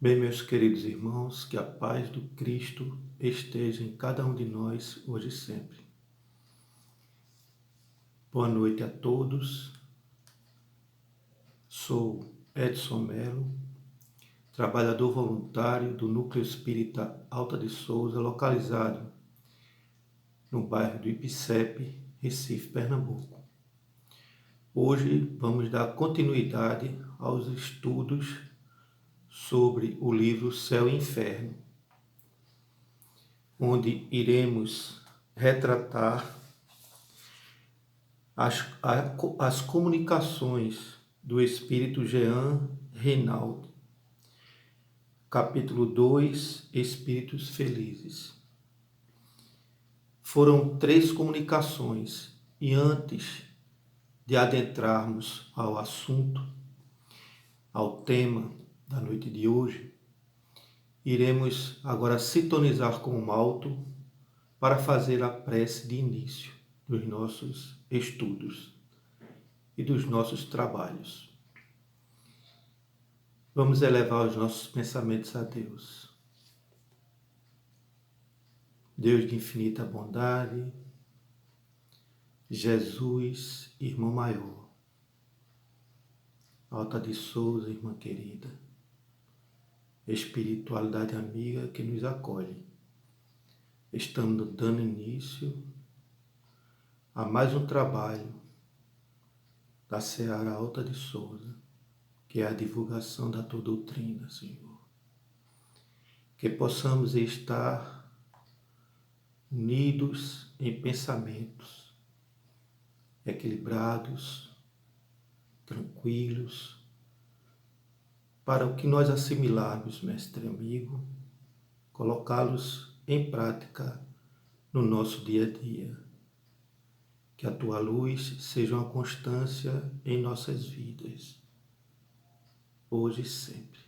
Bem, meus queridos irmãos, que a paz do Cristo esteja em cada um de nós hoje e sempre. Boa noite a todos. Sou Edson Melo, trabalhador voluntário do Núcleo Espírita Alta de Souza, localizado no bairro do Ipicep, Recife, Pernambuco. Hoje vamos dar continuidade aos estudos sobre o livro Céu e Inferno, onde iremos retratar as comunicações do Espírito Jean Reinaldo, capítulo 2, Espíritos Felizes. Foram 3 comunicações e antes de adentrarmos ao assunto, ao tema da noite de hoje, iremos agora sintonizar com o alto para fazer a prece de início dos nossos estudos e dos nossos trabalhos. Vamos elevar os nossos pensamentos a Deus. Deus de infinita bondade, Jesus, irmão maior, Alta de Souza, irmã querida, espiritualidade amiga que nos acolhe. Estamos dando início a mais um trabalho da Seara Alta de Souza, que é a divulgação da tua doutrina, Senhor. Que possamos estar unidos em pensamentos, equilibrados, tranquilos, para o que nós assimilarmos, mestre amigo, colocá-los em prática no nosso dia a dia. Que a tua luz seja uma constância em nossas vidas, hoje e sempre.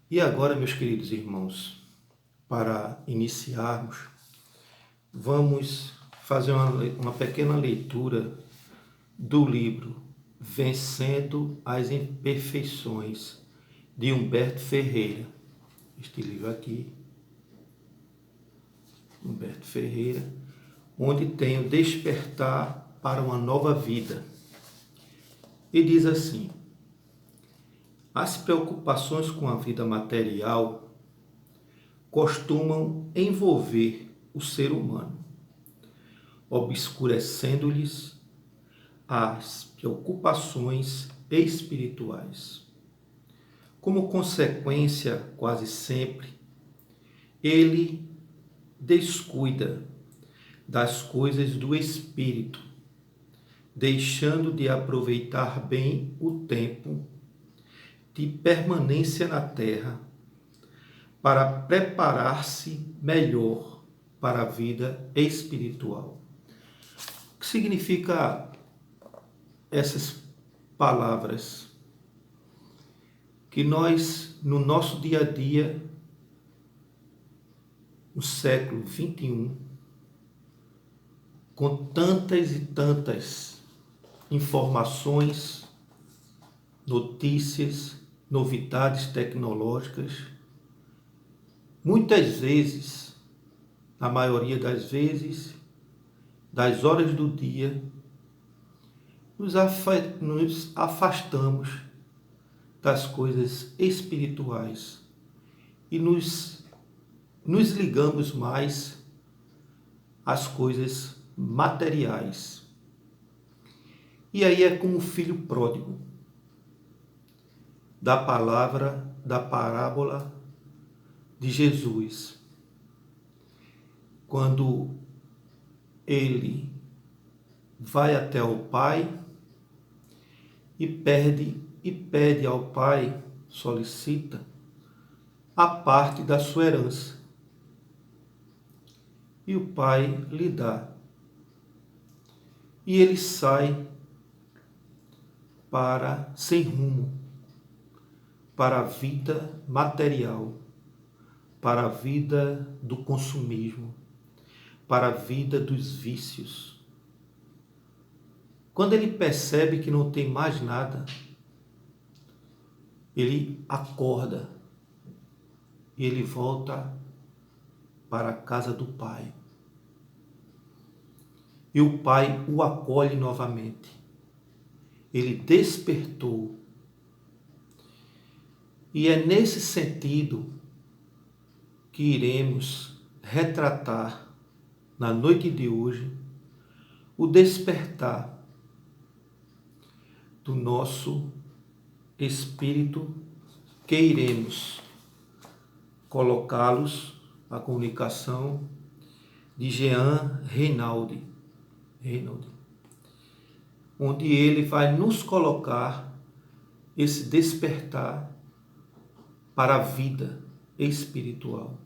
E agora, meus queridos irmãos, para iniciarmos, vamos fazer uma pequena leitura do livro Vencendo as Imperfeições, de Humberto Ferreira. Este livro aqui, Humberto Ferreira, onde tem o despertar para uma nova vida. E diz assim: as preocupações com a vida material costumam envolver o ser humano, obscurecendo-lhes as preocupações espirituais. Como consequência, quase sempre, ele descuida das coisas do espírito, deixando de aproveitar bem o tempo de permanência na terra para preparar-se melhor para a vida espiritual. O que significa essas palavras? Que nós, no nosso dia a dia, no século XXI, com tantas e tantas informações, notícias, novidades tecnológicas, muitas vezes, na maioria das vezes, das horas do dia, nos afastamos das coisas espirituais e nos ligamos mais às coisas materiais. E aí é como o filho pródigo da parábola de Jesus, quando ele vai até o pai e pede ao pai, solicita a parte da sua herança. E o pai lhe dá. E ele sai sem rumo, para a vida material, para a vida do consumismo, para a vida dos vícios. Quando ele percebe que não tem mais nada, ele acorda e ele volta para a casa do pai. E o pai o acolhe novamente. Ele despertou. E é nesse sentido que iremos retratar na noite de hoje o despertar do nosso espírito, que iremos colocá-los à comunicação de Jean Reinaldi, onde ele vai nos colocar esse despertar para a vida espiritual,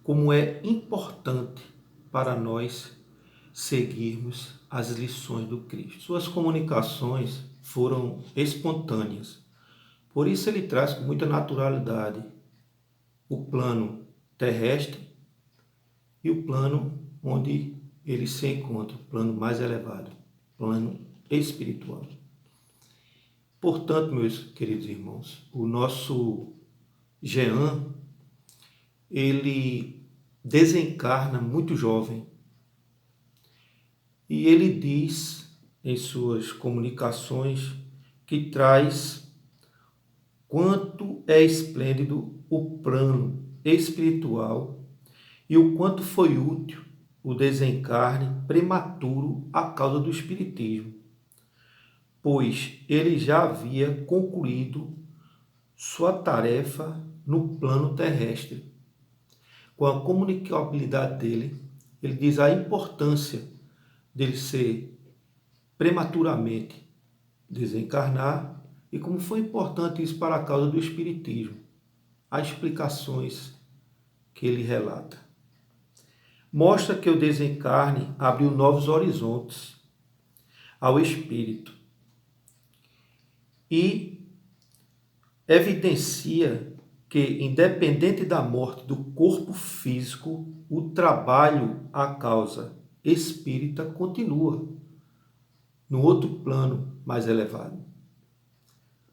como é importante para nós seguirmos as lições do Cristo. Suas comunicações foram espontâneas, por isso ele traz com muita naturalidade o plano terrestre e o plano onde ele se encontra, o plano mais elevado, o plano espiritual. Portanto, meus queridos irmãos, o nosso Jean, ele desencarna muito jovem e ele diz em suas comunicações que traz quanto é esplêndido o plano espiritual e o quanto foi útil o desencarne prematuro à causa do espiritismo, pois ele já havia concluído sua tarefa no plano terrestre. Com a comunicabilidade dele, ele diz a importância dele ser prematuramente desencarnar e como foi importante isso para a causa do espiritismo. Há explicações que ele relata. Mostra que o desencarne abriu novos horizontes ao espírito e evidencia que, independente da morte do corpo físico, o trabalho à causa espírita continua no outro plano mais elevado.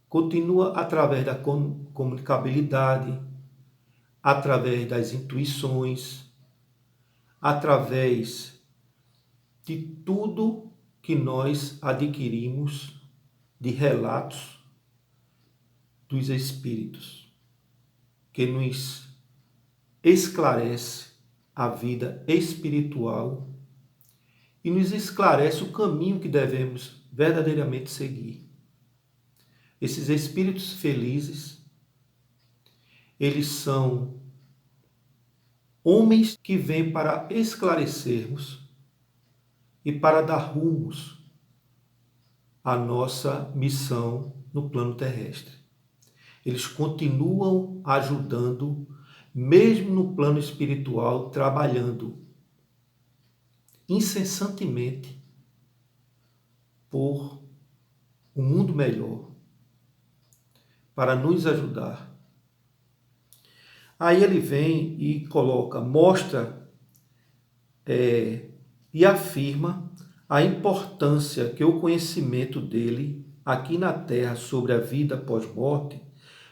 Continua através da comunicabilidade, através das intuições, através de tudo que nós adquirimos de relatos dos espíritos, que nos esclarece a vida espiritual e nos esclarece o caminho que devemos verdadeiramente seguir. Esses espíritos felizes, eles são homens que vêm para esclarecermos e para dar rumos à nossa missão no plano terrestre. Eles continuam ajudando, mesmo no plano espiritual, trabalhando incessantemente por um mundo melhor, para nos ajudar. Aí ele vem e coloca, mostra e afirma a importância que o conhecimento dele aqui na Terra sobre a vida pós-morte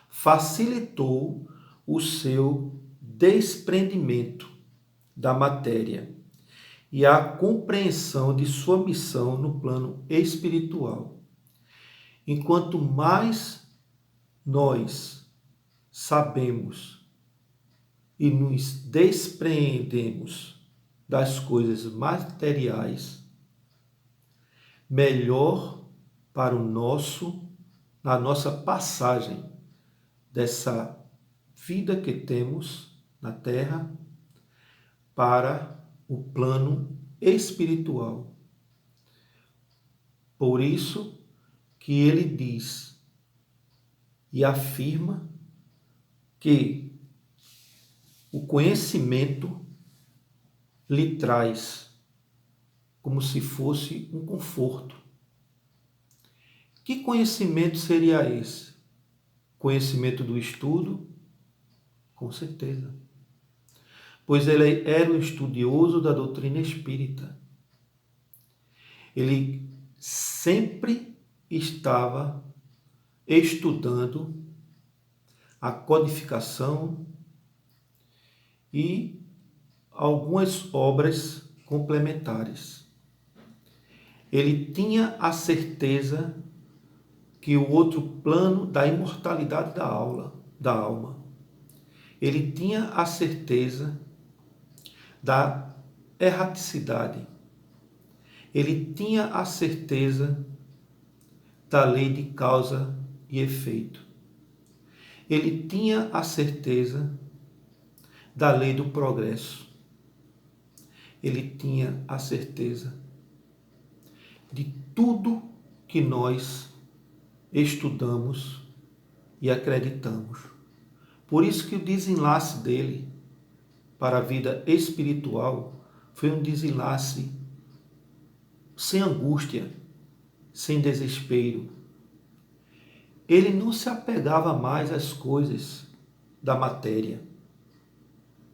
facilitou o seu desprendimento da matéria e a compreensão de sua missão no plano espiritual. Enquanto mais nós sabemos e nos despreendemos das coisas materiais, melhor para a nossa passagem dessa vida que temos na Terra para o plano espiritual. Por isso que ele diz e afirma que o conhecimento lhe traz como se fosse um conforto. Que conhecimento seria esse? Conhecimento do estudo? Com certeza. Pois ele era um estudioso da doutrina espírita. Ele sempre estava estudando a codificação e algumas obras complementares. Ele tinha a certeza que o outro plano da imortalidade da alma. Ele tinha a certeza da erraticidade. Ele tinha a certeza da lei de causa e efeito. Ele tinha a certeza da lei do progresso. Ele tinha a certeza de tudo que nós estudamos e acreditamos. Por isso que o desenlace dele para a vida espiritual foi um desenlace sem angústia, sem desespero. Ele não se apegava mais às coisas da matéria.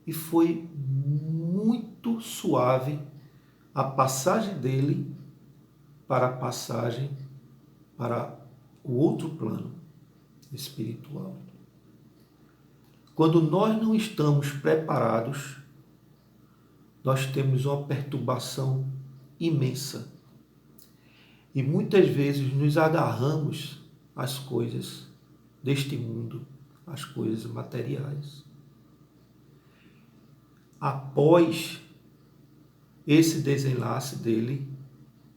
E foi muito suave a passagem dele para a passagem para o outro plano espiritual. Quando nós não estamos preparados, nós temos uma perturbação imensa. E muitas vezes nos agarramos às coisas deste mundo, às coisas materiais. Após esse desenlace dele,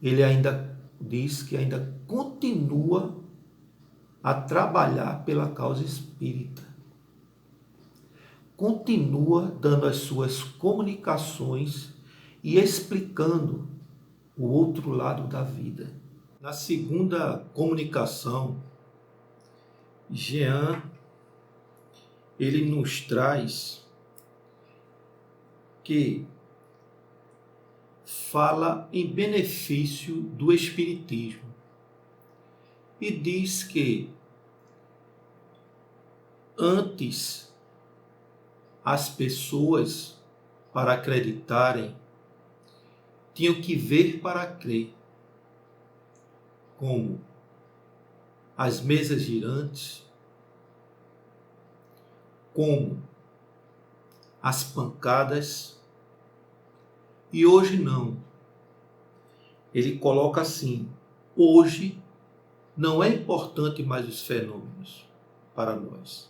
ele ainda diz que ainda continua a trabalhar pela causa espírita. Continua dando as suas comunicações e explicando o outro lado da vida. Na segunda comunicação, Jean, ele nos traz que fala em benefício do Espiritismo e diz que antes as pessoas, para acreditarem, tinham que ver para crer, como as mesas girantes, como as pancadas, e hoje não. Ele coloca assim: hoje não é importante mais os fenômenos para nós.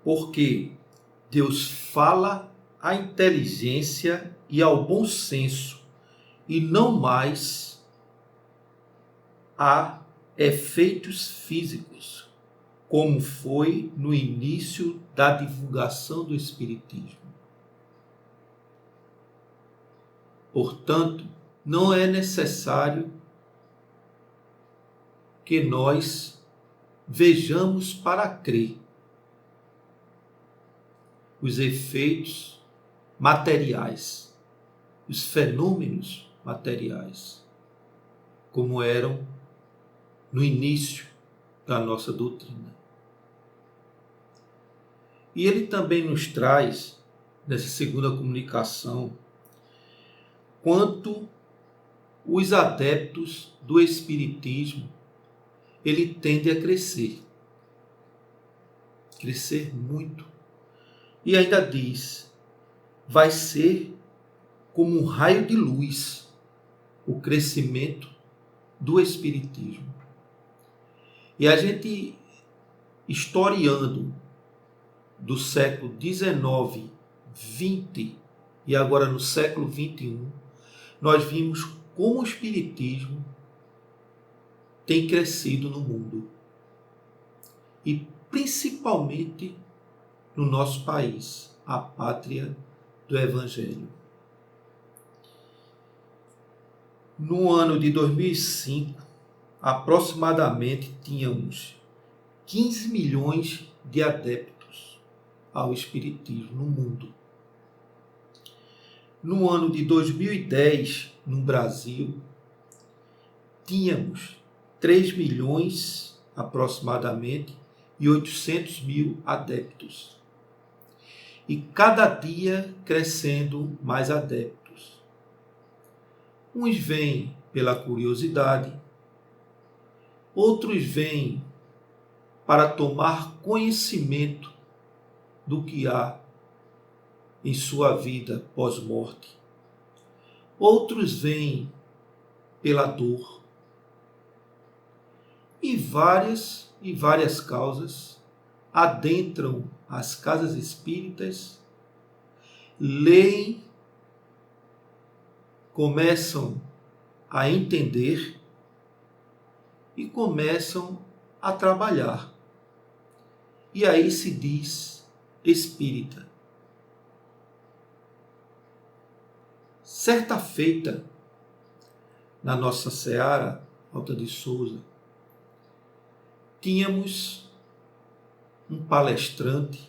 Porque Deus fala à inteligência e ao bom senso, e não mais a efeitos físicos, como foi no início da divulgação do Espiritismo. Portanto, não é necessário que nós vejamos para crer os efeitos materiais, os fenômenos materiais, como eram no início da nossa doutrina. E ele também nos traz, nessa segunda comunicação, quanto os adeptos do Espiritismo, ele tende a crescer muito. E ainda diz, vai ser como um raio de luz o crescimento do Espiritismo. E a gente, historiando do século XIX, XX e agora no século XXI, nós vimos como o Espiritismo tem crescido no mundo. E principalmente no nosso país, a pátria do Evangelho. No ano de 2005, aproximadamente tínhamos 15 milhões de adeptos ao Espiritismo no mundo. No ano de 2010, no Brasil, tínhamos 3 milhões aproximadamente e 800 mil adeptos. E cada dia crescendo mais adeptos. Uns vêm pela curiosidade, outros vêm para tomar conhecimento do que há em sua vida pós-morte. Outros vêm pela dor. E várias causas adentram as casas espíritas, leem, começam a entender e começam a trabalhar. E aí se diz espírita. Certa feita, na nossa seara, Alta de Souza, tínhamos um palestrante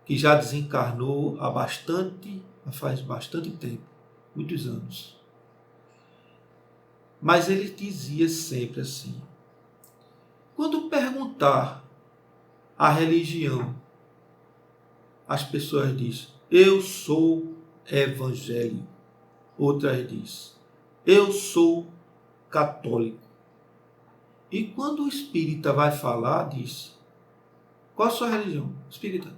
que já desencarnou faz bastante tempo, muitos anos. Mas ele dizia sempre assim: quando perguntar a religião, as pessoas dizem, eu sou evangélico. Outras dizem, eu sou católico. E quando o espírita vai falar, diz, qual a sua religião? Espírita.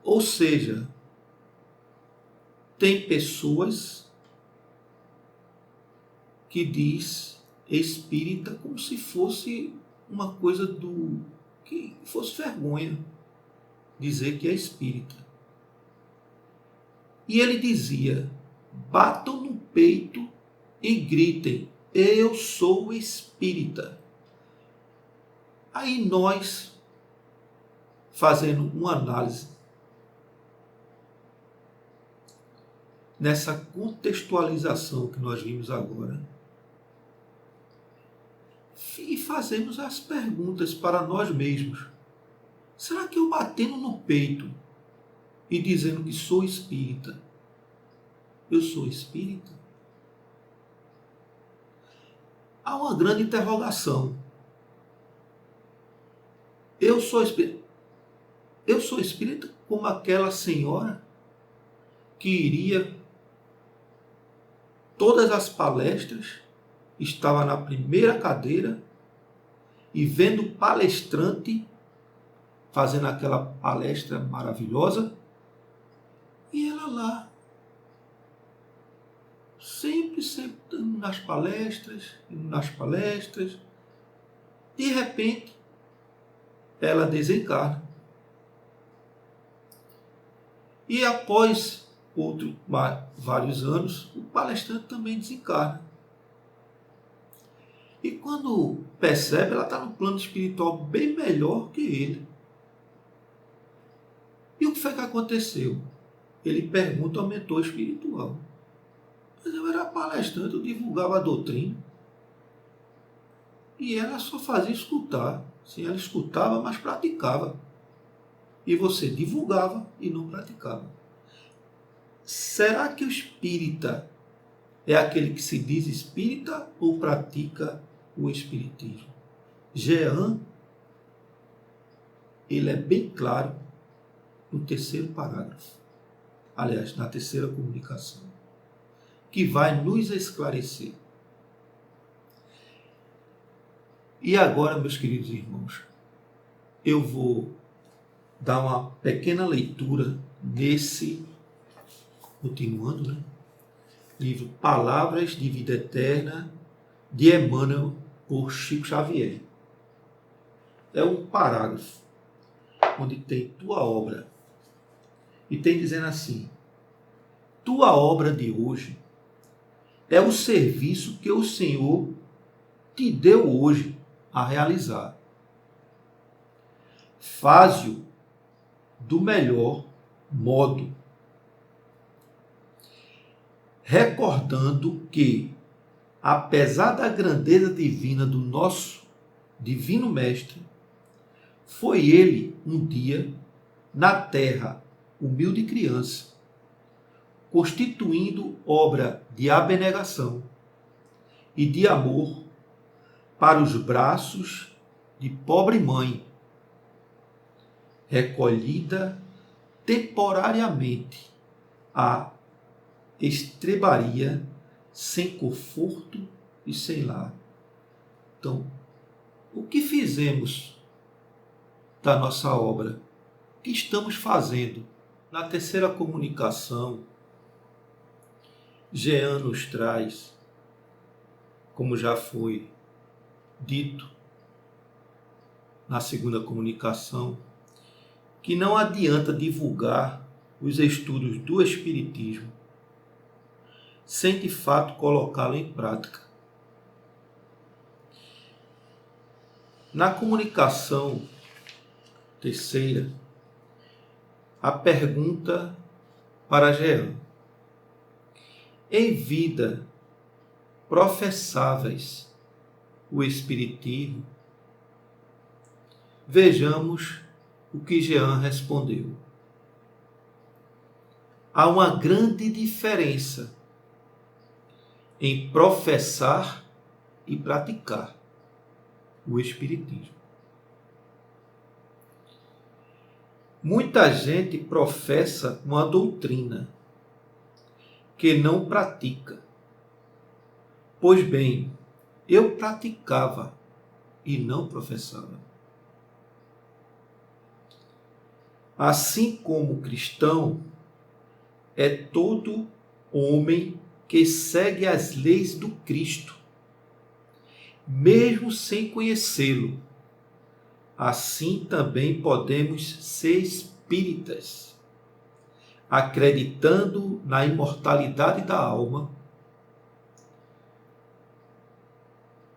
Ou seja, tem pessoas que diz espírita como se fosse uma coisa que fosse vergonha dizer que é espírita. E ele dizia, batam no peito e gritem, eu sou espírita. Aí nós, fazendo uma análise nessa contextualização que nós vimos agora, e fazemos as perguntas para nós mesmos. Será que eu batendo no peito e dizendo que sou espírita, eu sou espírita? Há uma grande interrogação. Eu sou espírita? Eu sou espírita como aquela senhora que iria todas as palestras, estava na primeira cadeira e vendo o palestrante fazendo aquela palestra maravilhosa, e ela lá, sempre indo nas palestras, de repente, ela desencarna. E após vários anos, o palestrante também desencarna. E quando percebe, ela está no plano espiritual bem melhor que ele. E o que foi que aconteceu? Ele pergunta ao mentor espiritual. Mas eu era palestrante, eu divulgava a doutrina. E ela só fazia escutar. Sim, ela escutava, mas praticava. E você divulgava e não praticava. Será que o espírita é aquele que se diz espírita ou pratica o espiritismo? Jean, ele é bem claro no terceiro parágrafo. Aliás, na terceira comunicação. Que vai nos esclarecer. E agora, meus queridos irmãos, eu vou dar uma pequena leitura nesse, continuando, né? Livro Palavras de Vida Eterna, de Emmanuel, por Chico Xavier. É um parágrafo onde tem tua obra. E tem dizendo assim, tua obra de hoje é o serviço que o Senhor te deu hoje a realizar. Faze-o do melhor modo, recordando que, apesar da grandeza divina do nosso Divino Mestre, foi ele um dia na terra, humilde criança, constituindo obra de abnegação e de amor para os braços de pobre mãe, recolhida temporariamente à estrebaria, sem conforto e sem lar. perguntam o que fizemos da nossa obra, o que estamos fazendo. Na terceira comunicação, Jean nos traz, como já foi dito na segunda comunicação, que não adianta divulgar os estudos do Espiritismo sem de fato colocá-lo em prática. Na comunicação terceira, a pergunta para Jean: em vida professáveis o Espiritismo? Vejamos o que Jean respondeu. Há uma grande diferença em professar e praticar o Espiritismo. Muita gente professa uma doutrina que não pratica. Pois bem, eu praticava e não professava. Assim como cristão, é todo homem que segue as leis do Cristo, mesmo sem conhecê-lo. Assim também podemos ser espíritas, acreditando na imortalidade da alma,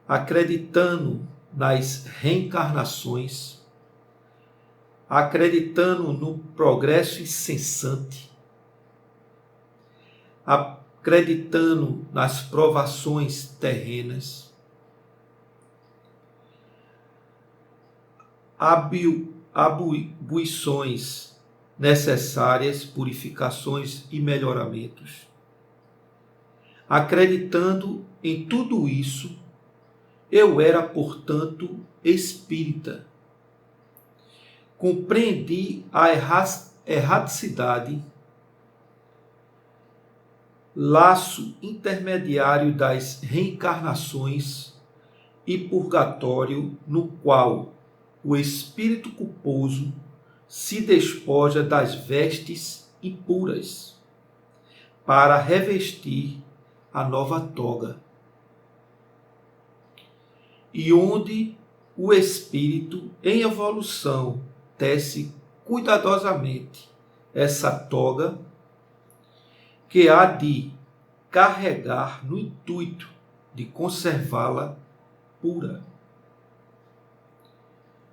acreditando nas reencarnações, acreditando no progresso incessante, acreditando nas provações terrenas, atribuições necessárias, purificações e melhoramentos. Acreditando em tudo isso, eu era, portanto, espírita. Compreendi a erraticidade, laço intermediário das reencarnações e purgatório, no qual o espírito culposo se despoja das vestes impuras para revestir a nova toga, e onde o espírito em evolução tece cuidadosamente essa toga que há de carregar no intuito de conservá-la pura.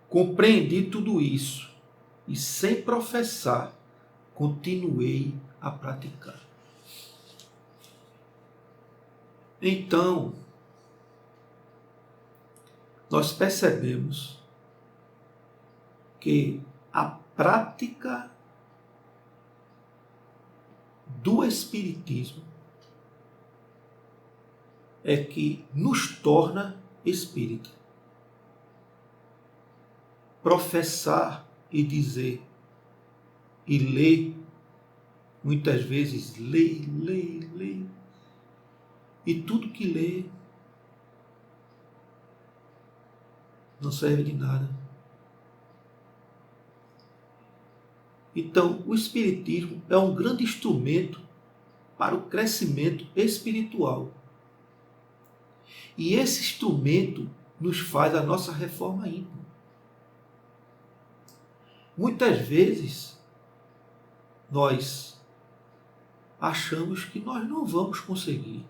Compreendi tudo isso e, sem professar, continuei a praticar. Então, nós percebemos que a prática do Espiritismo é que nos torna espírita. Professar e dizer e ler, muitas vezes lê, e tudo que lê não serve de nada. Então, o Espiritismo é um grande instrumento para o crescimento espiritual. E esse instrumento nos faz a nossa reforma íntima. Muitas vezes, nós achamos que nós não vamos conseguir.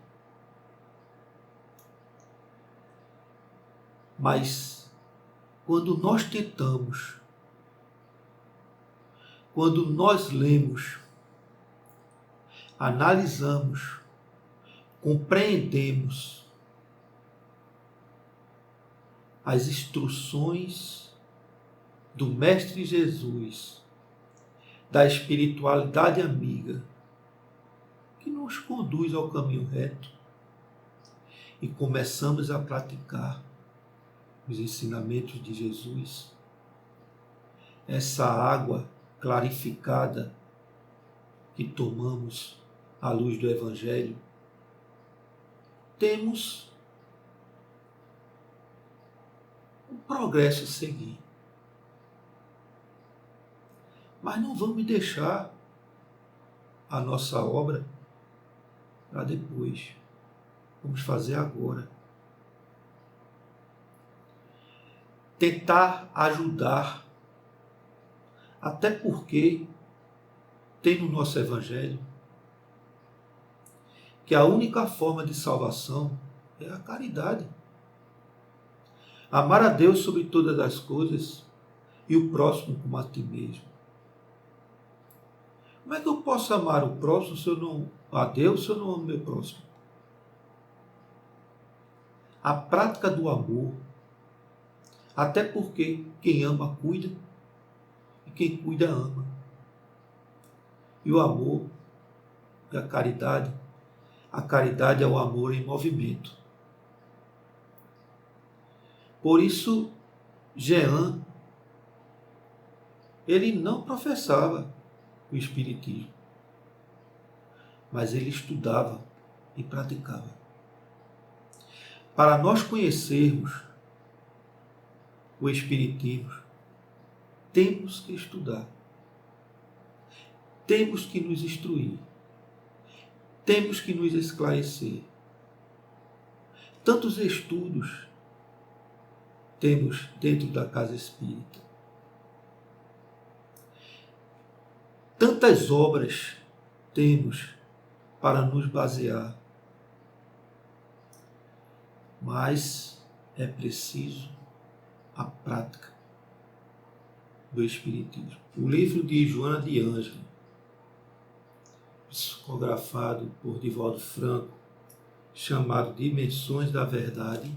Mas, quando nós tentamos, quando nós lemos, analisamos, compreendemos as instruções do Mestre Jesus, da espiritualidade amiga, que nos conduz ao caminho reto, e começamos a praticar os ensinamentos de Jesus, essa água clarificada que tomamos à luz do Evangelho, temos o progresso a seguir. Mas não vamos deixar a nossa obra para depois. Vamos fazer agora. Tentar ajudar, até porque tem no nosso Evangelho que a única forma de salvação é a caridade. Amar a Deus sobre todas as coisas e o próximo como a ti mesmo. Como é que eu posso amar o próximo a Deus se eu não amo meu próximo? A prática do amor, até porque quem ama cuida e quem cuida ama. E o amor é a caridade é o amor em movimento. Por isso, Jean, ele não professava o Espiritismo, mas ele estudava e praticava. Para nós conhecermos o Espiritismo, temos que estudar, temos que nos instruir, temos que nos esclarecer. Tantos estudos temos dentro da casa espírita, tantas obras temos para nos basear, mas é preciso a prática do Espiritismo. O livro de Joana de Ângelo, psicografado por Divaldo Franco, chamado Dimensões da Verdade,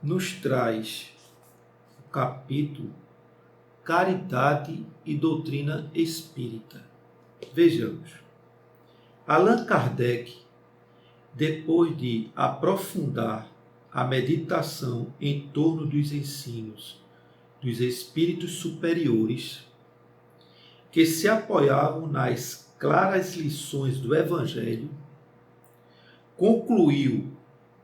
nos traz o capítulo Caridade e Doutrina Espírita. Vejamos. Allan Kardec, depois de aprofundar a meditação em torno dos ensinos dos espíritos superiores, que se apoiavam nas claras lições do Evangelho, concluiu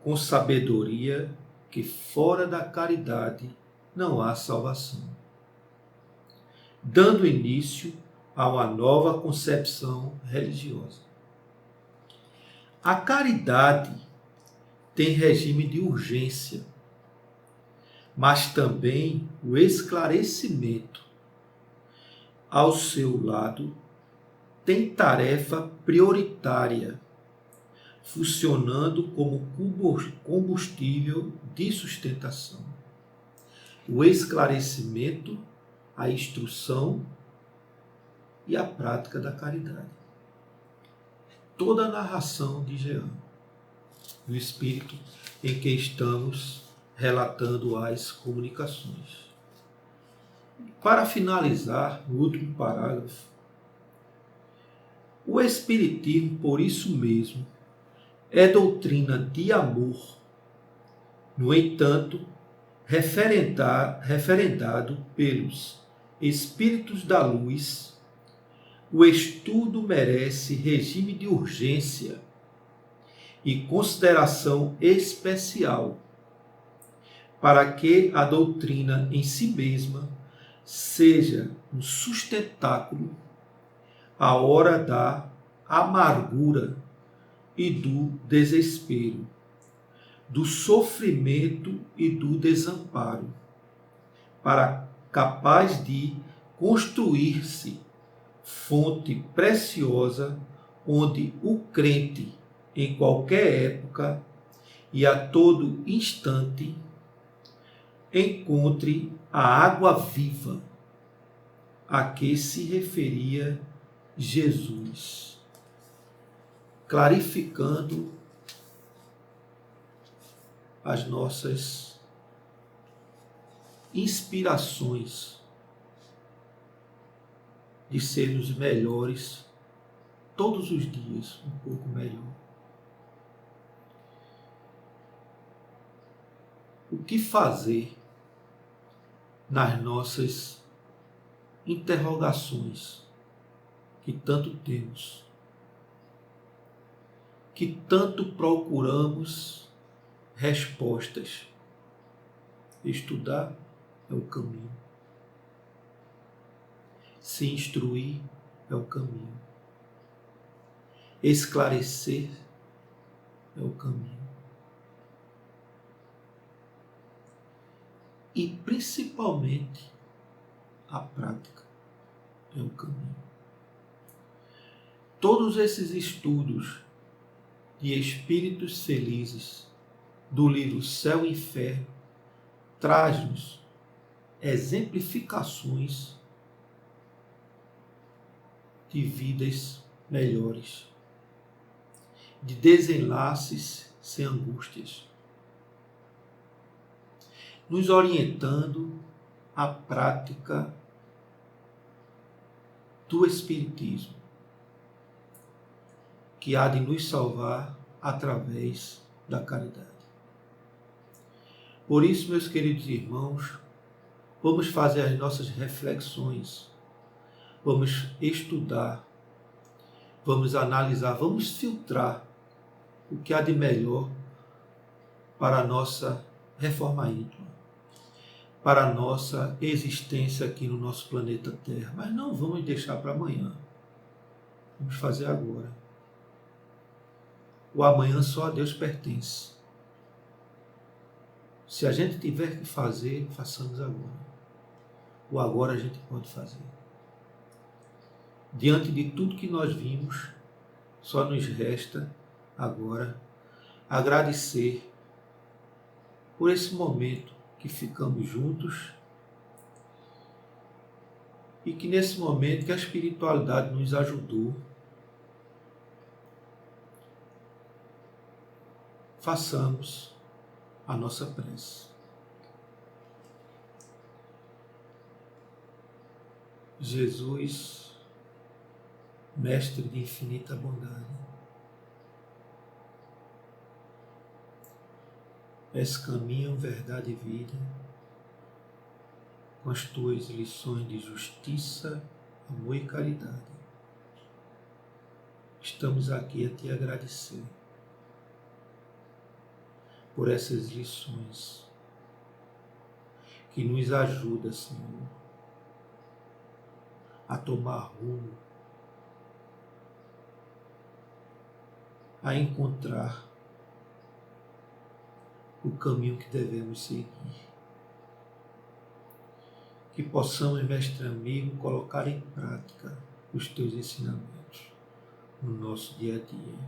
com sabedoria que fora da caridade não há salvação, dando início a uma nova concepção religiosa. A caridade tem regime de urgência, mas também o esclarecimento. Ao seu lado, tem tarefa prioritária, funcionando como combustível de sustentação. O esclarecimento, a instrução e a prática da caridade. Toda a narração de Jean, do espírito em que estamos relatando as comunicações. Para finalizar, no último parágrafo, o Espiritismo, por isso mesmo, é doutrina de amor. No entanto, referendado pelos Espíritos da Luz, o estudo merece regime de urgência e consideração especial, para que a doutrina em si mesma seja um sustentáculo à hora da amargura e do desespero, do sofrimento e do desamparo, para capaz de construir-se fonte preciosa onde o crente, em qualquer época e a todo instante, encontre a água viva a que se referia Jesus, clarificando as nossas inspirações de sermos melhores todos os dias, um pouco melhor. O que fazer nas nossas interrogações que tanto temos? que tanto procuramos respostas. Estudar é o caminho. Se instruir é o caminho. Esclarecer é o caminho. E principalmente a prática é o caminho. Todos esses estudos de espíritos felizes do livro Céu e Inferno traz-nos exemplificações de vidas melhores, de desenlaces sem angústias, nos orientando à prática do Espiritismo, que há de nos salvar através da caridade. Por isso, meus queridos irmãos, vamos fazer as nossas reflexões, vamos estudar, vamos analisar, vamos filtrar o que há de melhor para a nossa reforma íntima, para a nossa existência aqui no nosso planeta Terra. Mas não vamos deixar para amanhã. Vamos fazer agora. O amanhã só a Deus pertence. Se a gente tiver que fazer, façamos agora. O agora a gente pode fazer. Diante de tudo que nós vimos, só nos resta agora agradecer por esse momento que ficamos juntos e que nesse momento que a espiritualidade nos ajudou, façamos a nossa prece. Jesus, Mestre de infinita bondade, és caminho, verdade e vida, com as tuas lições de justiça, amor e caridade. Estamos aqui a te agradecer por essas lições que nos ajudam, Senhor, a tomar rumo, a encontrar o caminho que devemos seguir. Que possamos, mestre amigo, colocar em prática os teus ensinamentos no nosso dia a dia.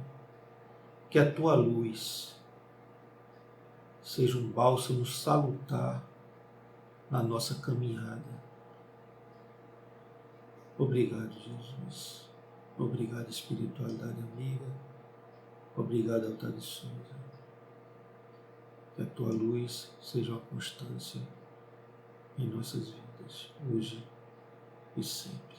Que a tua luz seja um bálsamo salutar na nossa caminhada. Obrigado, Jesus. Obrigado, espiritualidade amiga. Obrigado, Altar de Souza. Que a tua luz seja uma constância em nossas vidas, hoje e sempre.